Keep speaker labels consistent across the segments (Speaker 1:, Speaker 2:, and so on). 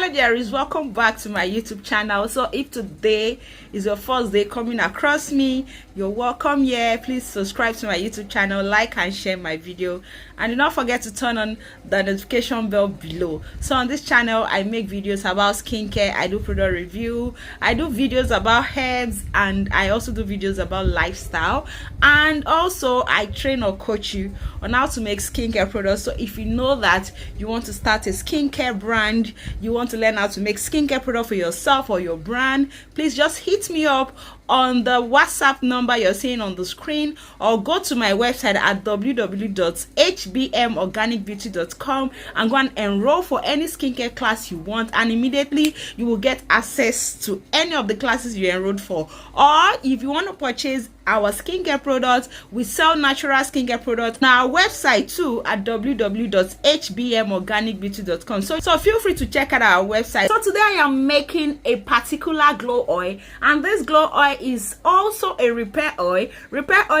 Speaker 1: Hello there, welcome back to my YouTube channel. So if today is your first day coming across me, you're welcome here. Please subscribe to my YouTube channel, like and share my video, and do not forget to turn on the notification bell below. So on this channel I make videos about skincare, I do product review, I do videos about herbs, and I also do videos about lifestyle, and also I train or coach you on how to make skincare products. So if you know that you want to start a skincare brand, you want to learn how to make skincare product for yourself or your brand, please just hit me up on the WhatsApp number you're seeing on the screen, or go to my website at www.hbmorganicbeauty.com and go and enroll for any skincare class you want, and immediately you will get access to any of the classes you enrolled for. Or if you want to purchase our skincare products, we sell natural skincare products on our website too at www.hbmorganicbeauty.com. So feel free to check out our website. So today I am making a particular glow oil, and this glow oil is also a repair oil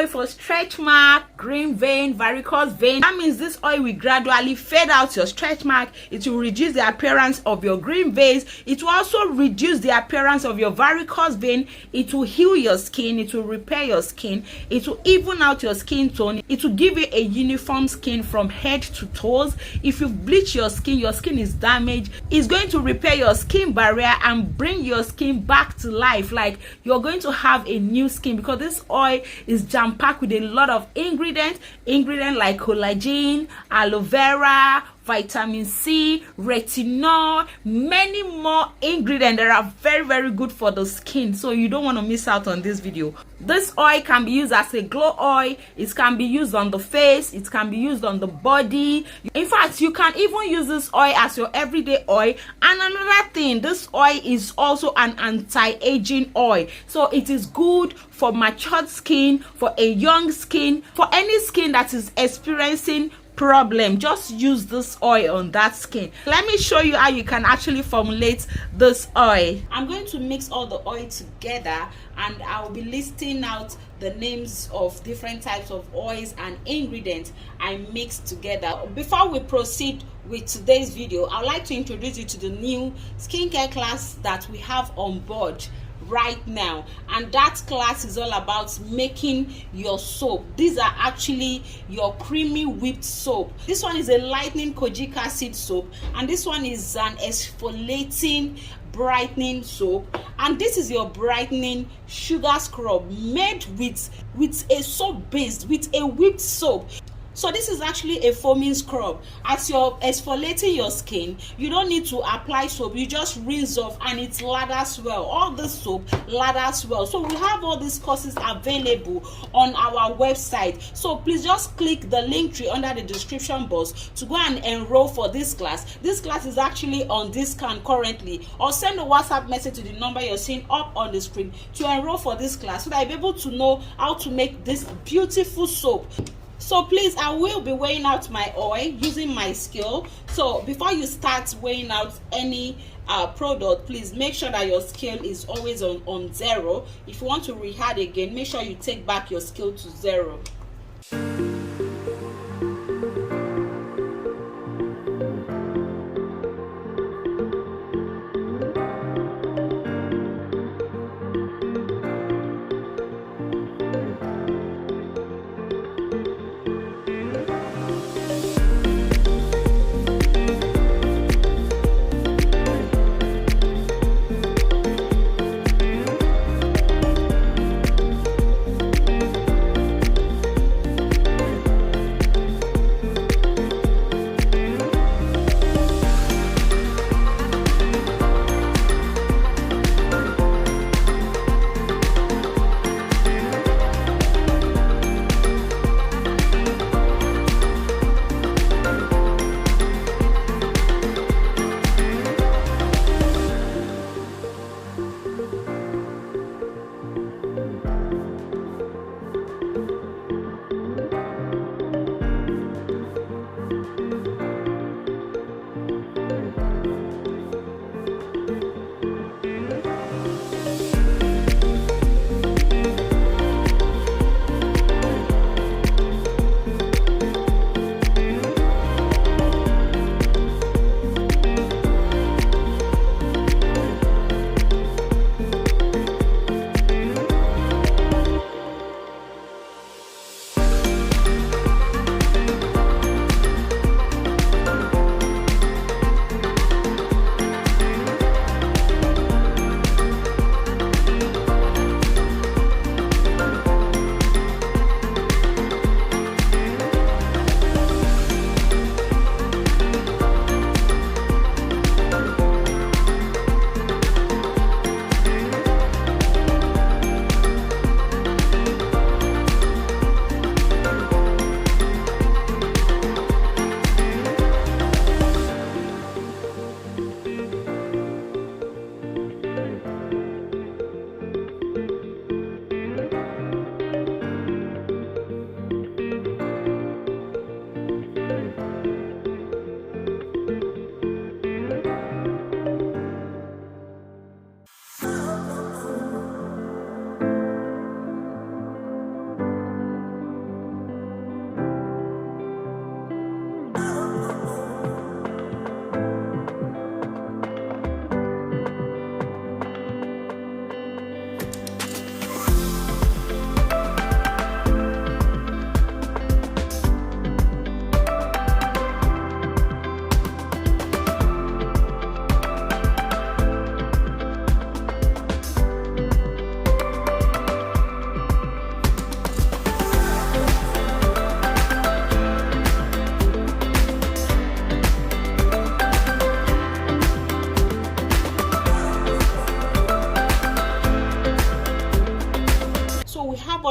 Speaker 1: for stretch mark, green vein, varicose vein. That means this oil will gradually fade out your stretch mark. It will reduce the appearance of your green veins. It will also reduce the appearance of your varicose vein. It will heal your skin. It will repair your skin. It will even out your skin tone. It will give you a uniform skin from head to toes. If you bleach your skin is damaged. It's going to repair your skin barrier and bring your skin back to life. Like you're going to have a new skin, because this oil is jam-packed with a lot of ingredients like collagen, aloe vera, vitamin C, retinol, many more ingredients that are very, very good for the skin. So you don't want to miss out on this video. This oil can be used as a glow oil. It can be used on the face. It can be used on the body. In fact, you can even use this oil as your everyday oil. And another thing, this oil is also an anti-aging oil. So it is good for matured skin, for a young skin, for any skin that is experiencing problem. Just use this oil on that skin. Let me show you how you can actually formulate this oil. I'm going to mix all the oil together, and I'll be listing out the names of different types of oils and ingredients I mixed together. Before we proceed with today's video, I'd like to introduce you to the new skincare class that we have on board right now, and that class is all about making your soap. These are actually your creamy whipped soap. This one is a lightening kojic acid soap, and this one is an exfoliating brightening soap, and this is your brightening sugar scrub made with a soap base, with a whipped soap. So this is actually a foaming scrub. As you're exfoliating your skin, you don't need to apply soap. You just rinse off, and it lathers well. All this soap lathers well. So we have all these courses available on our website. So please just click the link tree under the description box to go and enroll for this class. This class is actually on discount currently. Or send a WhatsApp message to the number you're seeing up on the screen to enroll for this class, so that you'll be able to know how to make this beautiful soap. So please, I will be weighing out my oil using my scale. So before you start weighing out any product, please make sure that your scale is always on 0. If you want to re-add again, make sure you take back your scale to 0.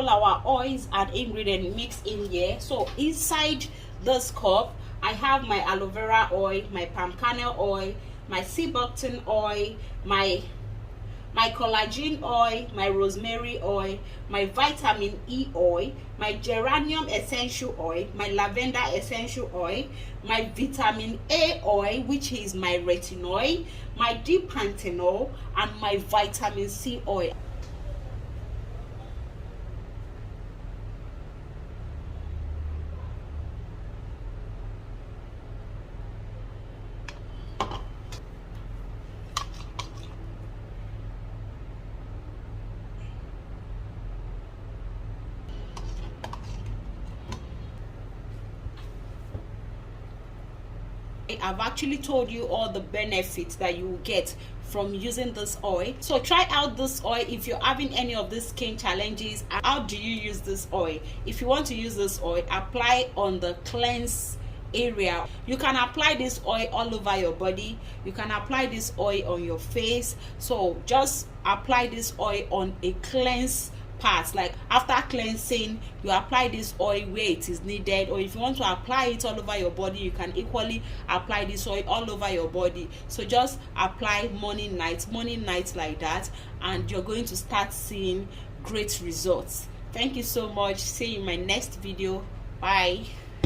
Speaker 1: all our oils and ingredients mixed in here. So inside this cup, I have my aloe vera oil, my palm kernel oil, my sea buckthorn oil, my collagen oil, my rosemary oil, my vitamin E oil, my geranium essential oil, my lavender essential oil, my vitamin A oil, which is my retinol, my D-panthenol, and my vitamin C oil. I've actually told you all the benefits that you will get from using this oil. So try out this oil if you're having any of these skin challenges. How do you use this oil? If you want to use this oil, apply on the cleanse area. You can apply this oil all over your body. You can apply this oil on your face. So just apply this oil on a cleanse parts. Like after cleansing, you apply this oil where it is needed, or if you want to apply it all over your body, you can equally apply this oil all over your body. So just apply morning night like that, and you're going to start seeing great results. Thank you so much. See you in my next video. Bye.